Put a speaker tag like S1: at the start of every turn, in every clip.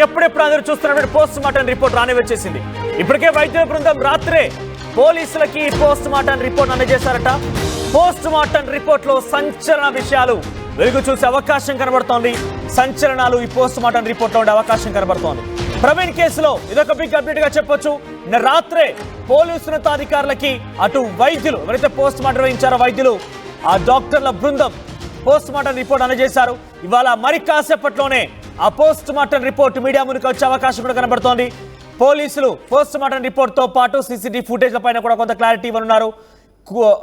S1: ఎప్పుడెప్పుడు అందరూ చూస్తున్నటువంటి పోస్ట్ మార్టం రిపోర్ట్ రానివచ్చేసింది. ఇప్పటికే వైద్యుల బృందం రాత్రే పోలీసులకి పోస్ట్ మార్టం రిపోర్ట్ అందజేశారట. పోస్ట్ మార్టం రిపోర్ట్ లో సంచలన విషయాలు వెలుగు చూసే అవకాశం కనబడుతోంది. సంచలనాలు ఈ పోస్ట్ మార్టం రిపోర్ట్ లో ఉండే అవకాశం కనబడుతోంది. ప్రవీణ్ కేసులో ఇదొక బిగ్ అప్డేట్ గా చెప్పొచ్చు. రాత్రే పోలీసు ఉన్నతాధికారులకి అటు వైద్యులు ఎవరైతే పోస్ట్ మార్టం వేయించారో వైద్యులు ఆ డాక్టర్ల బృందం పోస్ట్ మార్టం రిపోర్ట్ అందజేశారు. ఇవాళ మరి కాసేపట్లోనే ఆ పోస్ట్ మార్టం రిపోర్ట్ మీడియా ముందుకు వచ్చే అవకాశం కూడా కనబడుతోంది. పోలీసులు పోస్ట్ మార్టం రిపోర్ట్ తో పాటు సీసీటీవీ ఫుటేజ్ల పైన కూడా కొంత క్లారిటీ ఇవ్వనున్నారు.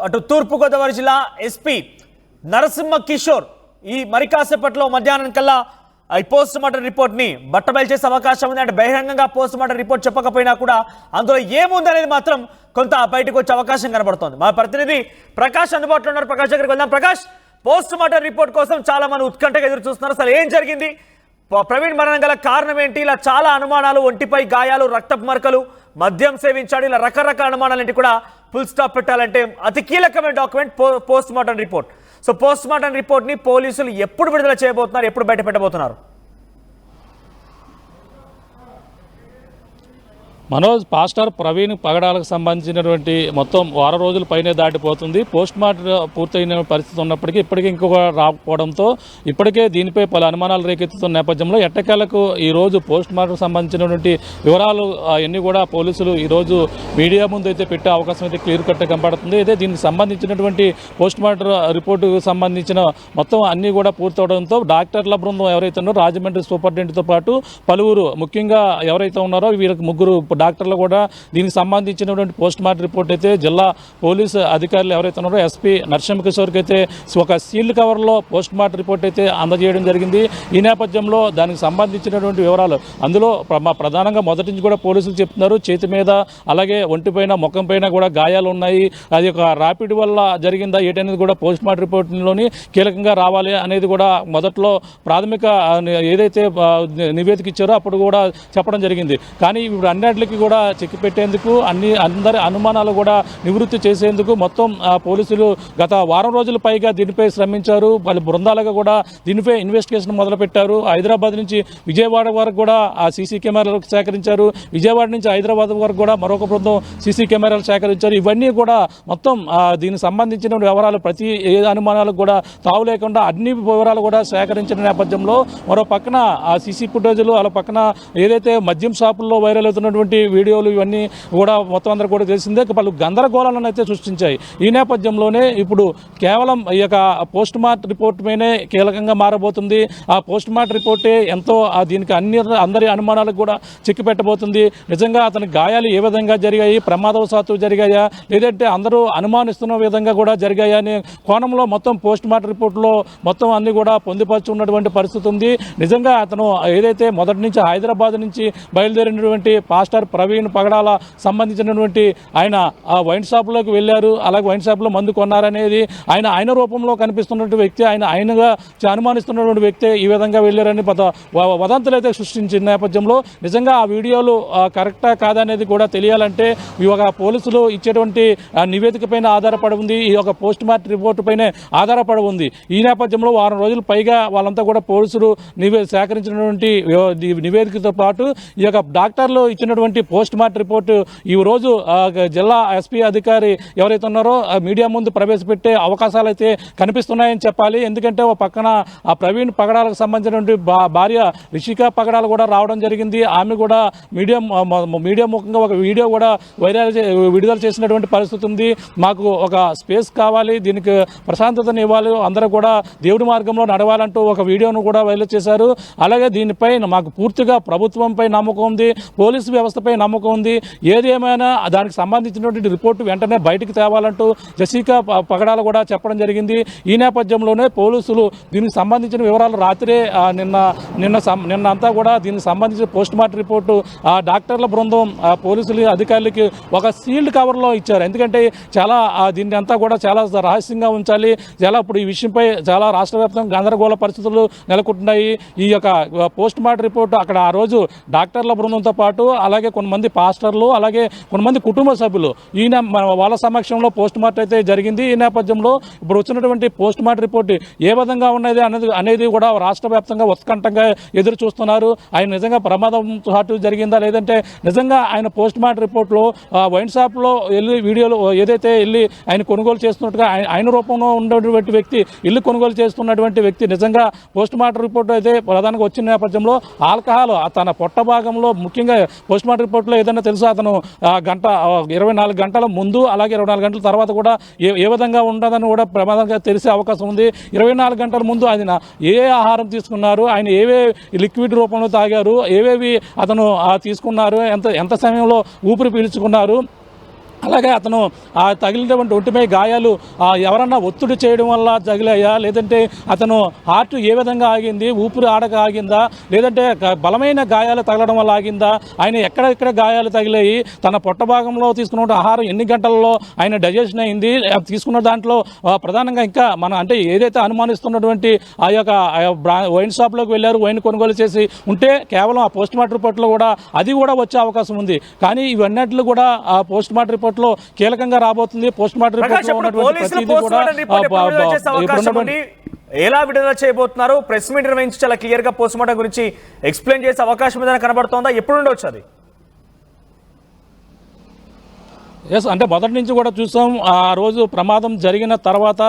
S1: అటు తూర్పుగోదావరి జిల్లా ఎస్పీ నరసింహ కిషోర్ ఈ మరి కాసేపట్లో మధ్యాహ్నం కల్లా ఈ పోస్ట్ మార్టం రిపోర్ట్ ని బట్టబయలు చేసే అవకాశం ఉంది. అంటే బహిరంగంగా పోస్ట్ మార్టం రిపోర్ట్ చెప్పకపోయినా కూడా అందులో ఏముంది అనేది మాత్రం కొంత బయటకు వచ్చే అవకాశం కనబడుతోంది. మా ప్రతినిధి ప్రకాష్ అందుబాటులో ఉన్నారు. ప్రకాష్ దగ్గరికి వెళ్దాం. ప్రకాష్, పోస్ట్ మార్టం రిపోర్ట్ కోసం చాలా మంది ఉత్కంఠగా ఎదురు చూస్తున్నారు. అసలు ఏం జరిగింది? ప్రవీణ్ మరణం గల కారణం ఏంటి? ఇలా చాలా అనుమానాలు, ఒంటిపై గాయాలు, రక్తపు మరకలు, మద్యం సేవించాడు, ఇలా రకరకాల అనుమానాలంటే కూడా ఫుల్ స్టాప్ పెట్టాలంటే అతి కీలకమైన document post mortem report. So post mortem report ని పోలీసులు ఎప్పుడు విడుదల చేయబోతున్నారు, ఎప్పుడు బయట పెట్టబోతున్నారు?
S2: మనోజ్, పాస్టర్ ప్రవీణ్ పగడాలకు సంబంధించినటువంటి మొత్తం వారం రోజుల పైనే దాటిపోతుంది. పోస్ట్ మార్టం పూర్తయిన పరిస్థితి ఉన్నప్పటికీ ఇప్పటికీ ఇంకొక రాకపోవడంతో ఇప్పటికే దీనిపై పలు అనుమానాలు రేకెత్తుతున్న నేపథ్యంలో ఎట్టకేలకు ఈరోజు పోస్ట్ మార్టం సంబంధించినటువంటి వివరాలు అన్నీ కూడా పోలీసులు ఈరోజు మీడియా ముందు అయితే పెట్టే అవకాశం అయితే క్లియర్ కట్ కనబడుతుంది. అయితే దీనికి సంబంధించినటువంటి పోస్ట్ మార్టం రిపోర్టుకు సంబంధించిన మొత్తం అన్నీ కూడా పూర్తవడంతో డాక్టర్ల బృందం ఎవరైతే ఉన్నారో రాజమండ్రి సూపరింటెండెంట్తో పాటు పలువురు ముఖ్యంగా ఎవరైతే ఉన్నారో వీరికి ముగ్గురు డాక్టర్లు కూడా దీనికి సంబంధించినటువంటి పోస్ట్ మార్టం రిపోర్ట్ అయితే జిల్లా పోలీసు అధికారులు ఎవరైతే ఉన్నారో ఎస్పీ నరసింహ కిషోర్కి అయితే ఒక సీల్డ్ కవర్లో పోస్ట్ మార్టం రిపోర్ట్ అయితే అందజేయడం జరిగింది. ఈ నేపథ్యంలో దానికి సంబంధించినటువంటి వివరాలు అందులో ప్రధానంగా మొదటి నుంచి కూడా పోలీసులు చెప్తున్నారు, చేతి మీద అలాగే ఒంటిపైన ముఖం పైన కూడా గాయాలు ఉన్నాయి, అది ఒక ర్యాపిడ్ వల్ల జరిగిందా ఏంటనేది కూడా పోస్ట్ మార్టం రిపోర్ట్లోని కీలకంగా రావాలి అనేది కూడా మొదట్లో ప్రాథమిక ఏదైతే నివేదిక ఇచ్చారో అప్పుడు కూడా చెప్పడం జరిగింది. కానీ ఇప్పుడు అన్నింటికి కూడా చెక్ పెట్టేందుకు అందరి అనుమానాలు కూడా నివృత్తి చేసేందుకు మొత్తం పోలీసులు గత వారం రోజుల పైగా దీనిపై శ్రమించారు. వాళ్ళ బృందాలుగా కూడా దీనిపై ఇన్వెస్టిగేషన్ మొదలుపెట్టారు. హైదరాబాద్ నుంచి విజయవాడ వరకు కూడా ఆ సీసీ కెమెరాలు సేకరించారు. విజయవాడ నుంచి హైదరాబాద్ వరకు కూడా మరొక బృందం సీసీ కెమెరాలు సేకరించారు. ఇవన్నీ కూడా మొత్తం దీనికి సంబంధించిన వివరాలు ప్రతి ఏ అనుమానాలకు కూడా తావు లేకుండా అన్ని వివరాలు కూడా సేకరించిన నేపథ్యంలో మరో పక్కన ఆ సీసీ ఫుటేజ్లు అలా పక్కన ఏదైతే మద్యం షాపుల్లో వైరల్ అవుతున్నటువంటి వీడియోలు ఇవన్నీ కూడా మొత్తం అందరూ కూడా తెలిసిందే వాళ్ళు గందరగోళాలను అయితే సృష్టించాయి. ఈ నేపథ్యంలోనే ఇప్పుడు కేవలం ఈ యొక్క పోస్ట్ మార్టం రిపోర్ట్ పైనే కీలకంగా మారబోతుంది. ఆ పోస్ట్ మార్టం రిపోర్టే ఎంతో దీనికి అందరి అనుమానాలకు కూడా చెక్కి పెట్టబోతుంది. నిజంగా అతని గాయాలు ఏ విధంగా జరిగాయి, ప్రమాదవశాత్తు జరిగాయా లేదంటే అందరూ అనుమానిస్తున్న విధంగా కూడా జరిగాయా అనే కోణంలో మొత్తం పోస్ట్ మార్టం రిపోర్ట్లో మొత్తం అన్ని కూడా పొందుపరుచున్నటువంటి పరిస్థితి ఉంది. నిజంగా అతను ఏదైతే మొదటి నుంచి హైదరాబాద్ నుంచి బయలుదేరినటువంటి పాస్టర్ ప్రవీణ్ పగడాల సంబంధించినటువంటి ఆయన ఆ వైన్ షాప్లోకి వెళ్ళారు, అలాగే వైన్ షాప్లో మందు కొన్నారనేది ఆయన రూపంలో కనిపిస్తున్నటువంటి వ్యక్తి, ఆయనగా అనుమానిస్తున్నటువంటి వ్యక్తి ఈ విధంగా వెళ్ళారని వదంతులు అయితే సృష్టించిన నేపథ్యంలో నిజంగా ఆ వీడియోలు కరెక్టా కాదనేది కూడా తెలియాలంటే ఈ యొక్క పోలీసులు ఇచ్చేటువంటి నివేదిక పైన ఆధారపడి ఉంది, ఈ యొక్క పోస్ట్ మార్టం రిపోర్టు పైనే ఆధారపడి ఉంది. ఈ నేపథ్యంలో వారం రోజులు పైగా వాళ్ళంతా కూడా పోలీసులు సేకరించినటువంటి నివేదికతో పాటు ఈ యొక్క డాక్టర్లు ఇచ్చినటువంటి పోస్ట్ మార్టం రిపోర్టు ఈ రోజు జిల్లా ఎస్పీ అధికారి ఎవరైతే ఉన్నారో మీడియా ముందు ప్రవేశపెట్టే అవకాశాలు అయితే కనిపిస్తున్నాయని చెప్పాలి. ఎందుకంటే ఒక పక్కన ఆ ప్రవీణ్ పగడాలకు సంబంధించినటువంటి భార్య రిషిక పగడాలు కూడా రావడం జరిగింది. ఆమె కూడా మీడియా ముఖంగా ఒక వీడియో కూడా విడుదల చేసినటువంటి పరిస్థితి ఉంది. మాకు ఒక స్పేస్ కావాలి, దీనికి ప్రశాంతతను ఇవ్వాలి, అందరూ కూడా దేవుడి మార్గంలో నడవాలంటూ ఒక వీడియోను కూడా వైరల్ చేశారు. అలాగే దీనిపై మాకు పూర్తిగా ప్రభుత్వంపై నమ్మకం ఉంది, పోలీసు వ్యవస్థపై నమ్మకం ఉంది, ఏది ఏమైనా దానికి సంబంధించినటువంటి రిపోర్టు వెంటనే బయటికి తేవాలంటూ జెసికా పగడాలు కూడా చెప్పడం జరిగింది. ఈ నేపథ్యంలోనే పోలీసులు దీనికి సంబంధించిన వివరాలు రాత్రే నిన్న అంతా కూడా దీనికి సంబంధించిన పోస్ట్ మార్టం రిపోర్టు ఆ డాక్టర్ల బృందం పోలీసులు అధికారులకి ఒక సీల్డ్ కవర్లో ఇచ్చారు. ఎందుకంటే చాలా దీన్ని అంతా కూడా చాలా రహస్యంగా ఉంచాలి. చాలా ఇప్పుడు ఈ విషయంపై చాలా రాష్ట్ర వ్యాప్తంగా గందరగోళ పరిస్థితులు నెలకొంటున్నాయి. ఈ యొక్క పోస్ట్ మార్టం రిపోర్టు అక్కడ ఆ రోజు డాక్టర్ల బృందంతో పాటు అలాగే అలాగే కొంతమంది పాస్టర్లు, అలాగే కొంతమంది కుటుంబ సభ్యులు వాళ్ళ సమక్షంలో పోస్ట్ మార్టం అయితే జరిగింది. ఈ నేపథ్యంలో ఇప్పుడు వచ్చినటువంటి పోస్ట్ మార్టం రిపోర్ట్ ఏ విధంగా ఉన్నది అనేది కూడా రాష్ట్ర వ్యాప్తంగా ఉత్కంఠంగా ఎదురు చూస్తున్నారు. ఆయన నిజంగా ప్రమాదం చాటు జరిగిందా, లేదంటే నిజంగా ఆయన పోస్ట్ మార్టం రిపోర్ట్లో వైన్ షాప్లో వెళ్ళి వీడియోలు ఏదైతే వెళ్ళి ఆయన కొనుగోలు చేస్తున్నట్టుగా ఆయన రూపంలో ఉన్నటువంటి వ్యక్తి ఇల్లు కొనుగోలు చేస్తున్నటువంటి వ్యక్తి నిజంగా పోస్ట్ మార్టం రిపోర్ట్ అయితే ప్రధానంగా వచ్చిన నేపథ్యంలో ఆల్కహాల్ తన పొట్ట భాగంలో, ముఖ్యంగా పోస్ట్ మార్టం రిపోర్ట్లో ఏదైనా తెలుసా అతను 24 గంటల ముందు అలాగే 24 గంటల తర్వాత కూడా ఏ విధంగా ఉండదని కూడా ప్రమాదంగా తెలిసే అవకాశం ఉంది. 24 గంటల ముందు ఆయన ఏ ఆహారం తీసుకున్నారు, ఆయన ఏవే లిక్విడ్ రూపంలో తాగారు, ఏవేవి అతను తీసుకున్నారు, ఎంత సమయంలో ఊపిరి పీల్చుకున్నారు, అలాగే అతను తగిలినటువంటి ఒంటిపై గాయాలు ఎవరన్నా ఒత్తిడి చేయడం వల్ల తగిలాయా, లేదంటే అతను హార్ట్ ఏ విధంగా ఆగింది, ఊపిరి ఆడక ఆగిందా, లేదంటే బలమైన గాయాలు తగలడం వల్ల ఆగిందా, ఆయన ఎక్కడెక్కడ గాయాలు తగిలాయి, తన పొట్ట భాగంలో తీసుకున్న ఆహారం ఎన్ని గంటల్లో ఆయన డైజెషన్ అయింది, తీసుకున్న దాంట్లో ప్రధానంగా ఇంకా అంటే ఏదైతే అనుమానిస్తున్నటువంటి ఆ యొక్క వైన్ షాప్లోకి వెళ్ళారు, వైన్ కొనుగోలు చేసి ఉంటే కేవలం ఆ పోస్ట్ మార్టం రిపోర్ట్లో కూడా అది కూడా వచ్చే అవకాశం ఉంది. కానీ ఇవన్నిట్లు కూడా ఆ పోస్ట్ మార్టం రిపోర్ట్లో కీలకంగా రాబోతుంది. పోస్ట్ మార్టం రిపోర్ట్లో ఉన్నటువంటి ప్రతిదీ కూడా
S1: ఎలా విడుదల చేయబోతున్నారు? ప్రెస్ మీట్ నిర్వహించి చాలా క్లియర్ గా పోస్ట్ మార్టం గురించి ఎక్స్ప్లెయిన్ చేసే అవకాశం ఏదైనా కనబడుతోందా? ఎప్పుడు ఉండొచ్చు అది?
S2: అంటే మొదటి నుంచి కూడా చూసాం. ఆ రోజు ప్రమాదం జరిగిన తర్వాత,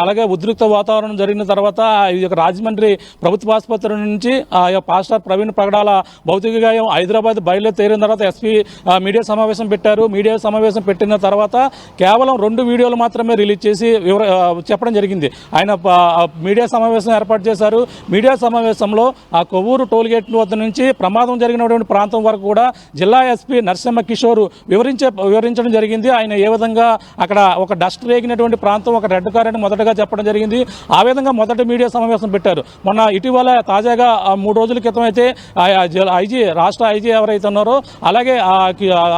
S2: అలాగే ఉద్రిక్త వాతావరణం జరిగిన తర్వాత ఈ యొక్క రాజమండ్రి ప్రభుత్వ ఆసుపత్రి నుంచి పాస్టర్ ప్రవీణ్ పగడాల భౌతిక గాయం హైదరాబాద్ బయలుదేరిన తర్వాత ఎస్పీ మీడియా సమావేశం పెట్టారు. మీడియా సమావేశం పెట్టిన తర్వాత కేవలం 2 వీడియోలు మాత్రమే రిలీజ్ చేసి చెప్పడం జరిగింది. ఆయన మీడియా సమావేశం ఏర్పాటు చేశారు. మీడియా సమావేశంలో ఆ కొవ్వూరు టోల్గేట్ వద్ద నుంచి ప్రమాదం జరిగినటువంటి ప్రాంతం వరకు కూడా జిల్లా ఎస్పీ నరసింహ కిషోర్ వివరించడం జరిగింది. ఆయన ఏ విధంగా అక్కడ ఒక డస్ట్ రేగినటువంటి ప్రాంతం, ఒక రెడ్ కార్ అని మొదటగా చెప్పడం జరిగింది. ఆ విధంగా మొదటి మీడియా సమావేశం పెట్టారు. మొన్న ఇటీవల తాజాగా 3 రోజుల క్రితం అయితే రాష్ట్ర ఐజీ ఎవరైతే ఉన్నారో అలాగే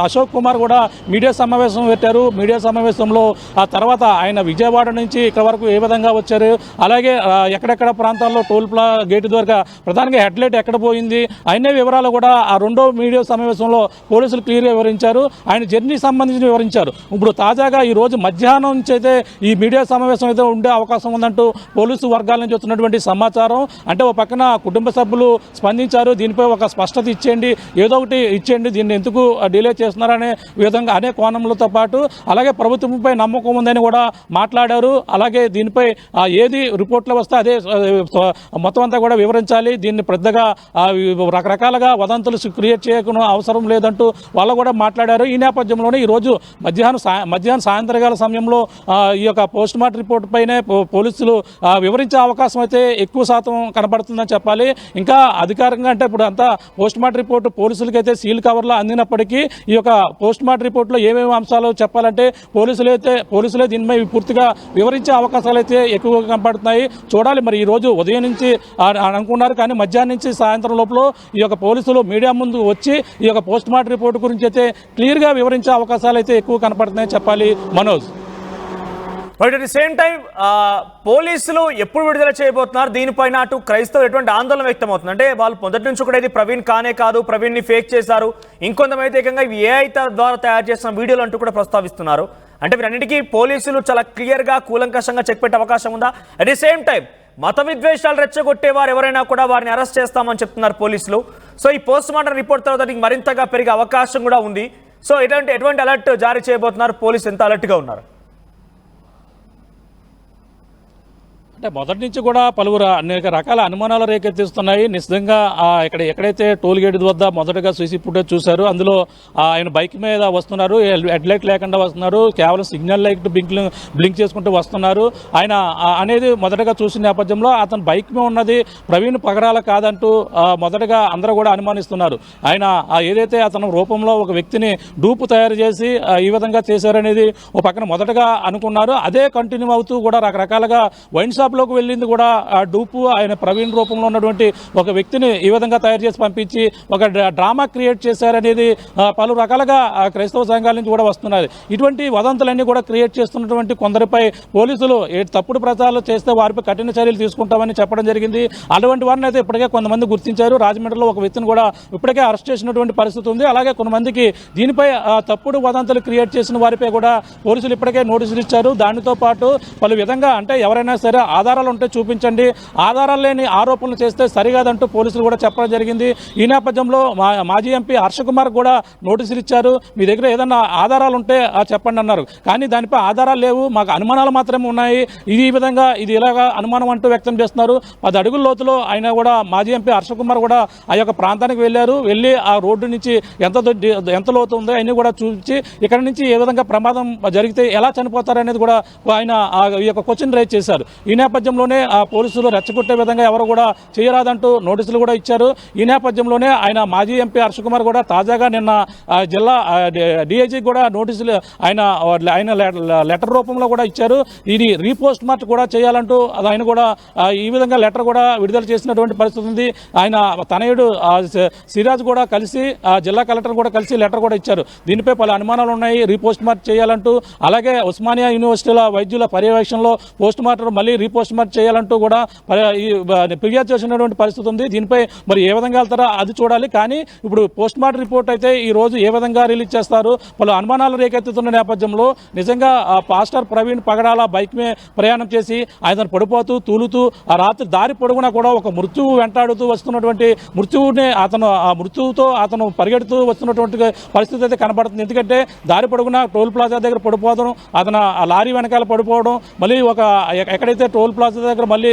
S2: అశోక్ కుమార్ కూడా మీడియా సమావేశం పెట్టారు. మీడియా సమావేశంలో ఆ తర్వాత ఆయన విజయవాడ నుంచి ఇక్కడ వరకు ఏ విధంగా వచ్చారు, అలాగే ఎక్కడెక్కడ ప్రాంతాల్లో టోల్ గేటు ద్వారా ప్రధానంగా హెడ్లైట్ ఎక్కడ పోయింది, అన్ని వివరాలు కూడా ఆ 2వ మీడియా సమావేశంలో పోలీసులు క్లియర్గా వివరించారు. ఆయన జర్నీ సంబంధించి వివరించారు. ఇప్పుడు తాజాగా ఈ రోజు మధ్యాహ్నం నుంచి అయితే ఈ మీడియా సమావేశం అయితే ఉండే అవకాశం ఉందంటూ పోలీసు వర్గాల నుంచి వస్తున్నటువంటి సమాచారం. అంటే ఒక పక్కన కుటుంబ సభ్యులు స్పందించారు, దీనిపై ఒక స్పష్టత ఇచ్చేయండి, ఏదో ఒకటి ఇచ్చేయండి, దీన్ని ఎందుకు డిలే చేస్తున్నారనే విధంగా అనే కోణంలతో పాటు అలాగే ప్రభుత్వంపై నమ్మకం ఉందని కూడా మాట్లాడారు. అలాగే దీనిపై ఏది రిపోర్ట్లో వస్తే అదే మొత్తం అంతా కూడా వివరించాలి, దీన్ని పెద్దగా రకరకాలుగా వదంతులు క్రియేట్ చేయకుండా అవసరం లేదంటూ వాళ్ళు కూడా మాట్లాడారు. ఈ నేపథ్యంలోనే ఈరోజు మధ్యాహ్నం సాయంత్రకాల సమయంలో ఈ యొక్క పోస్ట్ మార్టం రిపోర్ట్ పైనే పోలీసులు వివరించే అవకాశం అయితే ఎక్కువ శాతం కనబడుతుందని చెప్పాలి. ఇంకా అధికారికంగా అంటే ఇప్పుడు అంతా పోస్ట్ మార్టం రిపోర్టు పోలీసులకైతే సీల్ కవర్లో అందినప్పటికీ ఈ యొక్క పోస్ట్ మార్టం రిపోర్ట్లో ఏమేమి అంశాలు చెప్పాలంటే పోలీసులే దీనిపై పూర్తిగా వివరించే అవకాశాలు అయితే ఎక్కువగా కనబడుతున్నాయి. చూడాలి మరి ఈ రోజు ఉదయం నుంచి అనుకున్నారు, కానీ మధ్యాహ్నం నుంచి సాయంత్రం లోపల ఈ యొక్క పోలీసులు మీడియా ముందు వచ్చి ఈ యొక్క పోస్ట్ మార్టం రిపోర్టు గురించి అయితే క్లియర్గా వివరించే అవకాశాలు అయితే ఎక్కువ కనపడుతున్నాయని చెప్పాలి. Manoj,
S1: but at the same time పోలీసులు ఎప్పుడు విడుదల చేయబోతున్నారు? దీనిపైన అటు క్రైస్తవులు ఎటువంటి ఆందోళన వ్యక్తం అవుతుంది? అంటే వాళ్ళు మొదటి నుంచి కూడా ఇది ప్రవీణ్ కానే కాదు, ప్రవీణ్ని ఫేక్ చేశారు, ఇంకొంతమైతే ఏకంగా ఇవి ఏఐ ద్వారా తయారు చేసిన వీడియోలు అంటూ కూడా ప్రస్తావిస్తున్నారు. అంటే వీరన్నిటికీ పోలీసులు చాలా క్లియర్గా కూలంకషంగా చెక్ పెట్టే అవకాశం ఉందా? అట్ ది సేమ్ టైం మత విద్వేషాలు రెచ్చగొట్టేవారు ఎవరైనా కూడా వారిని అరెస్ట్ చేస్తామని చెప్తున్నారు పోలీసులు. సో ఈ పోస్ట్ మార్టం రిపోర్ట్ తర్వాత దీనికి మరింతగా పెరిగే అవకాశం కూడా ఉంది. సో ఎటువంటి అలర్ట్ జారీ చేయబోతున్నారు? పోలీసు ఎంత అలర్ట్గా ఉన్నారు?
S2: అంటే మొదటి నుంచి కూడా పలువురు అనేక రకాల అనుమానాలు రేకెత్తిస్తున్నాయి. నిజంగా ఎక్కడైతే టోల్ గేట్ వద్ద మొదటగా సీసీ ఫుటేజ్ చూశారు, అందులో ఆయన బైక్ మీద వస్తున్నారు, హెడ్ లైట్ లేకుండా వస్తున్నారు, కేవలం సిగ్నల్ లైట్ బ్లింక్ చేసుకుంటూ వస్తున్నారు. ఆయన అనేది మొదటగా చూసిన నేపథ్యంలో అతను బైక్ మీద ఉన్నది ప్రవీణ్ పగడాల కాదంటూ మొదటగా అందరూ కూడా అనుమానిస్తున్నారు. ఆయన ఏదైతే అతను రూపంలో ఒక వ్యక్తిని డూపు తయారు చేసి ఈ విధంగా చేశారనేది ఒక పక్కన మొదటగా అనుకున్నారు. అదే కంటిన్యూ అవుతూ కూడా రకరకాలుగా వైన్ షాప్లోకి వెళ్ళింది కూడా ఆ డూపు ఆయన ప్రవీణ్ రూపంలో ఉన్నటువంటి ఒక వ్యక్తిని ఈ విధంగా తయారు చేసి పంపించి ఒక డ్రామా క్రియేట్ చేశారనేది పలు రకాలుగా క్రైస్తవ సంఘాల నుంచి కూడా వస్తున్నది. ఇటువంటి వదంతులన్నీ కూడా క్రియేట్ చేస్తున్నటువంటి కొందరిపై పోలీసులు తప్పుడు ప్రచారాలు చేస్తే వారిపై కఠిన చర్యలు తీసుకుంటామని చెప్పడం జరిగింది. అటువంటి వారిని అయితే ఇప్పటికే కొంతమంది గుర్తించారు. రాజమండ్రిలో ఒక వ్యక్తిని కూడా ఇప్పటికే అరెస్ట్ చేసినటువంటి పరిస్థితి ఉంది. అలాగే కొంతమందికి దీనిపై తప్పుడు వదంతులు క్రియేట్ చేసిన వారిపై కూడా పోలీసులు ఇప్పటికే నోటీసులు ఇచ్చారు. దానితో పాటు పలు విధంగా అంటే ఎవరైనా సరే ఆధారాలు ఉంటే చూపించండి, ఆధారాలు లేని ఆరోపణలు చేస్తే సరికాదంటూ పోలీసులు కూడా చెప్పడం జరిగింది. ఈ నేపథ్యంలో మాజీ ఎంపీ హర్ష కుమార్ కూడా నోటీసులు ఇచ్చారు. మీ దగ్గర ఏదన్నా ఆధారాలు ఉంటే చెప్పండి అన్నారు. కానీ దానిపై ఆధారాలు లేవు, మాకు అనుమానాలు మాత్రమే ఉన్నాయి, ఈ విధంగా ఇది ఇలాగా అనుమానం అంటూ వ్యక్తం చేస్తున్నారు. 10 అడుగుల లోతులో ఆయన కూడా మాజీ ఎంపీ హర్ష కుమార్ కూడా ఆ యొక్క ప్రాంతానికి వెళ్ళి ఆ రోడ్డు నుంచి ఎంత లోతు ఉందో అన్నీ కూడా చూపించి ఇక్కడ నుంచి ఏ విధంగా ప్రమాదం జరిగితే ఎలా చనిపోతారనేది కూడా ఆయన ఈ యొక్క క్వశ్చన్ రైజ్ చేశారు. ఈ నేపథ్యంలోనే ఆ పోలీసులు రెచ్చగొట్టే విధంగా ఎవరు కూడా చేయరాదంటూ నోటీసులు కూడా ఇచ్చారు. ఈ నేపథ్యంలోనే ఆయన మాజీ ఎంపీ హర్ష కుమార్ కూడా తాజాగా నిన్న జిల్లా డిఐజీ కూడా నోటీసులు ఆయన లెటర్ రూపంలో కూడా ఇచ్చారు. ఇది రీపోస్ట్ మార్ట్ కూడా చేయాలంటూ ఆయన కూడా ఈ విధంగా లెటర్ కూడా విడుదల చేసినటువంటి పరిస్థితి ఉంది. ఆయన తనయుడు సిరాజ్ కూడా కలిసి జిల్లా కలెక్టర్ కూడా కలిసి లెటర్ కూడా ఇచ్చారు. దీనిపై పలు అనుమానాలు ఉన్నాయి, రీపోస్ట్ మార్ట్ చేయాలంటూ. అలాగే ఉస్మానియా యూనివర్సిటీల వైద్యుల పర్యవేక్షణలో పోస్ట్ మార్టం మళ్ళీ రీపోస్ట్ మార్ట్ చేయాలంటూ కూడా ఫిర్యాదు చేసినటువంటి పరిస్థితి ఉంది. దీనిపై మరి ఏ విధంగా వెళ్తారో అది చూడాలి. కానీ ఇప్పుడు పోస్ట్ మార్టం రిపోర్ట్ అయితే ఈ రోజు ఏ విధంగా రిలీజ్ చేస్తారు, పలు అనుమానాలు రేకెత్తుతున్న నేపథ్యంలో నిజంగా పాస్టర్ ప్రవీణ్ పగడాల బైక్ మీద ప్రయాణం చేసి ఆయన పడిపోతూ తూలుతూ ఆ రాత్రి దారి పొడుగునా కూడా ఒక మృత్యువు వెంటాడుతూ వస్తున్నటువంటి మృత్యువుని ఆ మృత్యువుతో అతను పరిగెడుతూ వస్తున్నటువంటి పరిస్థితి అయితే కనబడుతుంది. ఎందుకంటే దారి పొడుగునా టోల్ ప్లాజా దగ్గర పడిపోవడం, అతను ఆ లారీ వెనకాల పడిపోవడం, మళ్ళీ ఎక్కడైతే టోల్ ప్లాజా దగ్గర మళ్ళీ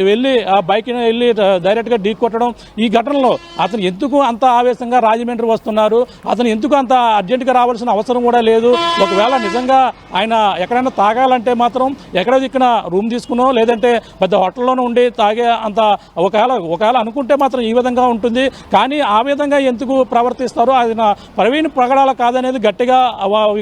S2: వెళ్ళి ఆ బైక్ని వెళ్ళి డైరెక్ట్గా ఢీ కొట్టడం. ఈ ఘటనలో అతను ఎందుకు అంత ఆవేశంగా రాజమండ్రి వస్తున్నారు, అతను ఎందుకు అంత అర్జెంటుగా రావాల్సిన అవసరం కూడా లేదు. ఒకవేళ నిజంగా ఆయన ఎక్కడైనా తాగాలంటే మాత్రం ఎక్కడో ఇక్కడ రూమ్ తీసుకునో లేదంటే పెద్ద హోటల్లోనూ ఉండి తాగే అంత ఒకవేళ అనుకుంటే మాత్రం ఈ విధంగా ఉంటుంది. కానీ ఆ విధంగా ఎందుకు ప్రవర్తిస్తారో ఆయన ప్రవీణ్ పగడాల కాదనేది గట్టిగా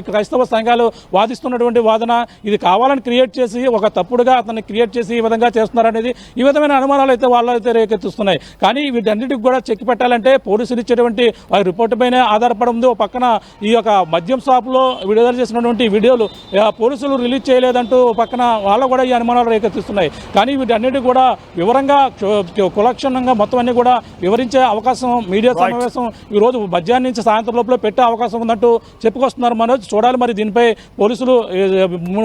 S2: క్రైస్తవ సంఘాలు వాదిస్తున్నటువంటి వాదన. ఇది కావాలని క్రియేట్ చేసి ఒక తప్పుడుగా అతన్ని క్రియేట్ చేసి ఈ విధంగా చేస్తున్నారనేది ఈ విధమైన అనుమానాలు అయితే వాళ్ళైతే రేకెత్తిస్తున్నాయి. కానీ వీటన్నిటికి కూడా చెక్ పెట్టాలంటే పోలీసులు ఇచ్చేటువంటి రిపోర్టు పైనే ఆధారపడి ఉంది. ఒక పక్కన ఈ యొక్క మద్యం షాపులో విడుదల చేసినటువంటి వీడియోలు పోలీసులు రిలీజ్ చేయలేదంటూ పక్కన వాళ్ళు కూడా ఈ అనుమానాలు రేకెత్తిస్తున్నాయి. కానీ వీటన్నిటి కూడా వివరంగా కులక్షణంగా మొత్తం అన్ని కూడా వివరించే అవకాశం మీడియా సమావేశం ఈ రోజు మధ్యాహ్నం నుంచి సాయంత్రం లోపల పెట్టే అవకాశం ఉందంటూ చెప్పుకొస్తున్నారు. మనోజ్, చూడాలి మరి దీనిపై పోలీసులు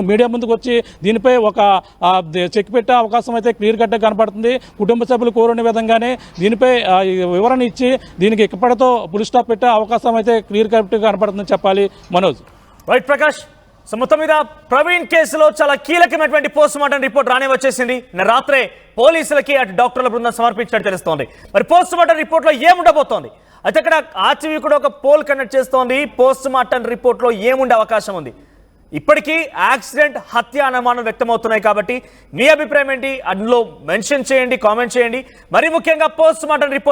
S2: మీడియా ముందుకు వచ్చి దీనిపై ఒక చెక్ పెట్టే అవకాశం అయితే క్లియర్ కట్గా కనపడుతుంది. కుటుంబ సభ్యులు కోరిన విధంగానే దీనిపై వివరణ ఇచ్చి దీనికి ఇప్పటితో ఫుల్ స్టాప్ పెట్టే అవకాశం అయితే క్లియర్ కట్గా కనపడుతుందని చెప్పాలి. మనోజ్.
S1: రైట్ ప్రకాష్. సో మొత్తం మీద ప్రవీణ్ కేసులో చాలా కీలకమైనటువంటి పోస్ట్ మార్టం రిపోర్ట్ రానే వచ్చేసింది. రాత్రే పోలీసులకి అటు డాక్టర్ల బృందం సమర్పించినట్టు తెలుస్తోంది. మరి పోస్ట్ మార్టం రిపోర్ట్లో ఏముండబోతోంది? అయితే అక్కడ ఆర్టీవీ కూడా ఒక పోల్ కండక్ట్ చేస్తోంది. పోస్ట్ మార్టం రిపోర్ట్లో ఏముండే అవకాశం ఉంది? ఇప్పటికీ యాక్సిడెంట్, హత్య అనుమానం వ్యక్తమవుతున్నాయి. కాబట్టి మీ అభిప్రాయం ఏంటి? అందులో మెన్షన్ చేయండి, కామెంట్ చేయండి. మరి ముఖ్యంగా పోస్ట్ మార్టం రిపోర్ట్